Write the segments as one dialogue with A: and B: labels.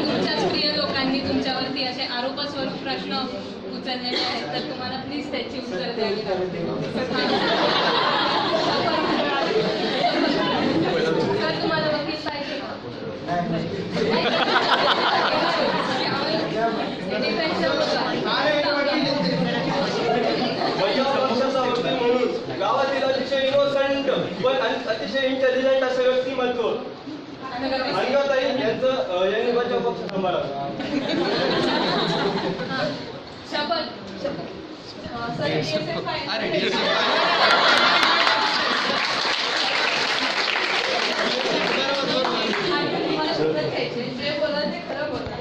A: तुमच्याच प्रिय लोकांनी तुमच्यावरती असे आरोपास्वरूप प्रश्न उचललेले आहेत, तर तुम्हाला प्लीज त्याची उत्तर द्यावी लागतील. सर तुम्हाला वकील पाहिजे का?
B: गावातील अतिशय इनोसंट पण अतिशय इंटेलिजंट असं व्यक्तिमत्व अनघाताई यांनी बचाव पक्ष सांभाळा.
A: जे बोला ते खरं बोला.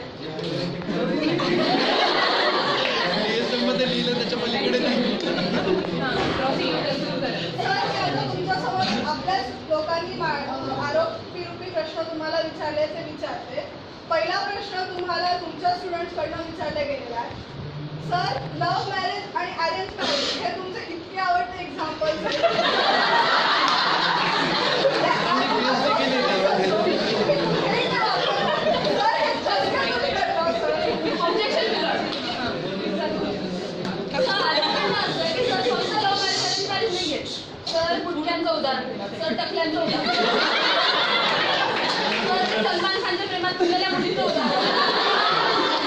C: लिहिलं त्याच्या पलीकडे नाही.
D: आपल्याच लोकांनी आरोपी प्रश्न तुम्हाला विचारले ते विचारते. पहिला प्रश्न तुम्हाला तुमच्या स्टुडंट्स कडनं विचारला गेलेला आहे. सर, लव्ह मॅरेज आणि अरेंज मॅरेज हे तुमचे इतके आवडते एक्झाम्पल्स
A: सर गुटख्यांचं उदाहरण, सर टकल्यांचं उदाहरण, सर सलमान खानच्या प्रेमात तुझ्या मुलीचं उदाहरण,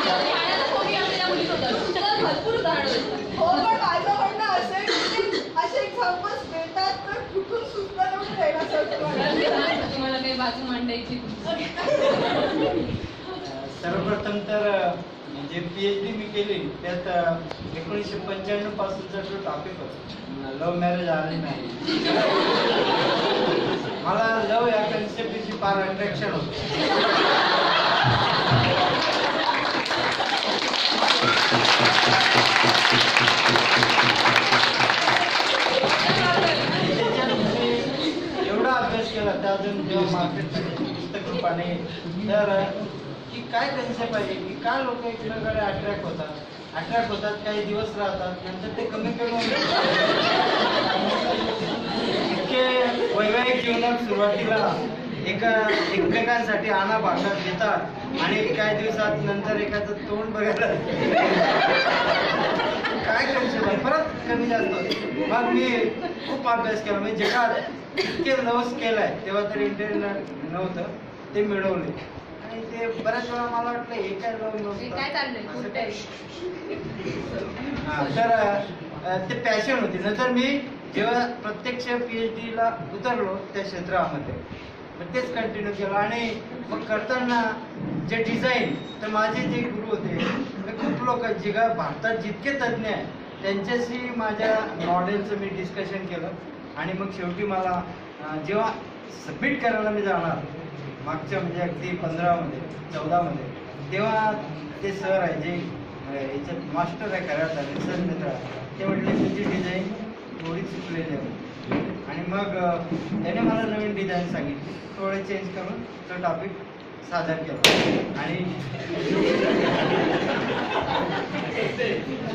A: ठाण्याला कोणी असलेल्या मुलीचं उदाहरण, सर भरपूर उदाहरणं.
D: हो, पण माझं म्हणणं असेल की असे एक्झाम्पल्स देतात तर कुठून सुद्धा एवढं द्यायला सर
A: तुम्हाला काही बाजू मांडायची.
E: सर्वप्रथम तर जे PhD मी केली त्यात 1995 पासूनचा जो टॉपिक होता लव्ह मॅरेज अरेंज मॅरेज, मला लव्ह या कन्सेप्टची फार अट्रॅक्शन होतं. एवढा अभ्यास केला त्या अजून जेव्हा मार्केटमध्ये पुस्तक रूपाने तर की काय कन्सेप्ट आहे की काय लोक एकमेकांकडे अट्रॅक्ट होतात काही दिवस राहतात नंतर ते कमी इतके वैवाहिक जीवनात सुरुवातीला एकमेकांसाठी आणा भाषात घेतात आणि काही दिवसात नंतर एकाचं तोंड बघायला काय कन्सेप्ट आहे परत कमी जास्त होते. मग मी खूप अभ्यास केला म्हणजे जगात इतके लव्स केलाय तेव्हा तर इंटरनेट नव्हतं ते मिळवले आणि ते बऱ्याच वेळा मला वाटलं हे काय लव्ह नव्हतं तर ते पॅशन होती. नंतर मी जेव्हा प्रत्यक्ष PhD ला उतरलो त्या क्षेत्रामध्ये मग तेच कंटिन्यू केलं आणि मग करताना जे डिझाईन तर माझे जे गुरु होते खूप लोक जगा भारतात जितके तज्ज्ञ आहेत त्यांच्याशी माझ्या मॉडेलचं मी डिस्कशन केलं आणि मग शेवटी मला जेव्हा सबमिट करायला मी जाणार मागच्या म्हणजे अगदी 14 तेव्हा ते सर आहे जे याच्यात मास्टर आहे खऱ्या रिसर्च मित्र ते म्हटले तुझी डिझाईन थोडी चुकलेली आहे आणि मग त्याने मला नवीन डिझाईन सांगितली थोडे चेंज करून तो टॉपिक सादर केला आणि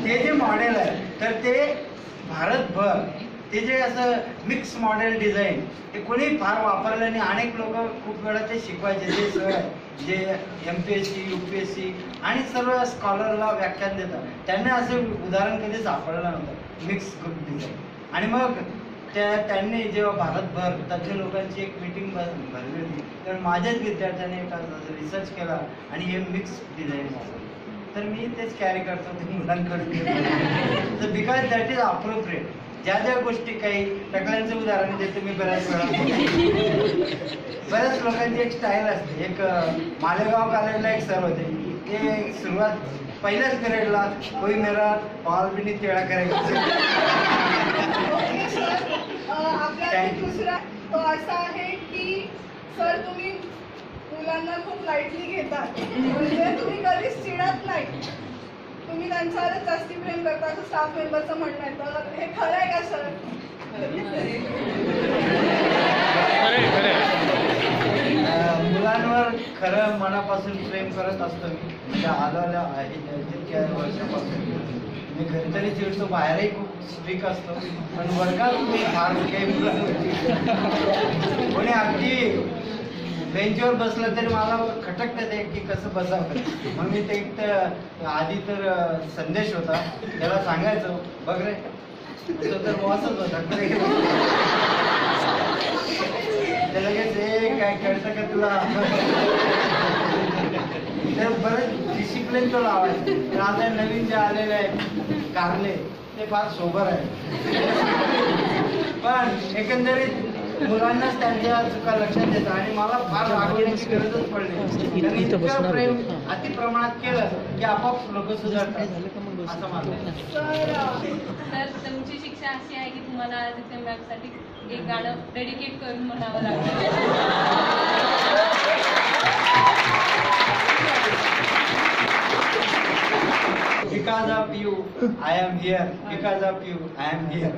E: ते जे मॉडेल आहे तर ते भारतभर ते जे असं मिक्स मॉडेल डिझाईन ते कोणी फार वापरलं नाही. अनेक लोक खूप वेळा ते शिकवायचे जे सर जे MPSC UPSC आणि सर्व स्कॉलरला व्याख्यान देतात त्यांना असं उदाहरण कधी सापडलं नव्हतं मिक्स ग्रुप डिझाईन. आणि मग त्यांनी जेव्हा भारतभर तज्ज्ञ लोकांची एक मीटिंग भरली होती तर माझ्याच विद्यार्थ्यांनी रिसर्च केला आणि हे मिक्स डिझाईन वापरलं तर मी तेच कॅरी करतो ते मुलांकडे तर बिकॉज दॅट इज अप्रोप्रिएट. ज्या ज्या गोष्टी काही टकल्यांचं उदाहरण देतो मी बऱ्याच लोकांची एक स्टाईल असते. एक मालेगाव कॉलेजला एक सर होते ते सुरुवात पहिल्याच पिरियडला कोई मेरा पाल भी नहीं टेढ़ा करेगा.
D: आपला दुसरा तो असा आहे की सर तुम्ही मुलांना खूप लाईटली घेतात म्हणजे तुम्ही कधीच चिडत नाही तुम्ही त्यांच्यावरच जास्ती प्रेम करता असं स्टाफ मेंबरचं म्हणणं आहे तर हे खरं आहे का सर?
E: खरं मनापासून प्रेम करत असतो मी. म्हणजे आलेल्या जितक्या वर्षापासून मी घरी तरी चिडतो, बाहेरही खूप स्ट्रिक असतो, पण वर्गात मी फार काही कोणी अगदी बेंचवर बसलं तरी मला खटकतं ते की कसं बसावं. मग मी ते एक तर आधी तर संदेश होता, त्याला सांगायचो बघ रे, तो तर बॉसच होता, ते लगेच काय कळतं का तुला. तर बरंच डिसिप्लिन तो लावायचं. तर आता नवीन जे आलेले आहेत कारले ते फार सोबर आहे, पण एकंदरीत मुलांनाच त्यांच्या चुका लक्षात येतात आणि मला फार रागवण्याची गरजच पडली. त्यांनी इतकं प्रेम अति प्रमाणात केलं की आपोआप लोक सुधारतात असं मानलं.
A: तर तुमची शिक्षा अशी आहे की तुम्हाला आदित्य मॅमसाठी एक गाणं डेडिकेट करून म्हणावं लागतं.
E: Because of you, I am here. Because of you, I am here.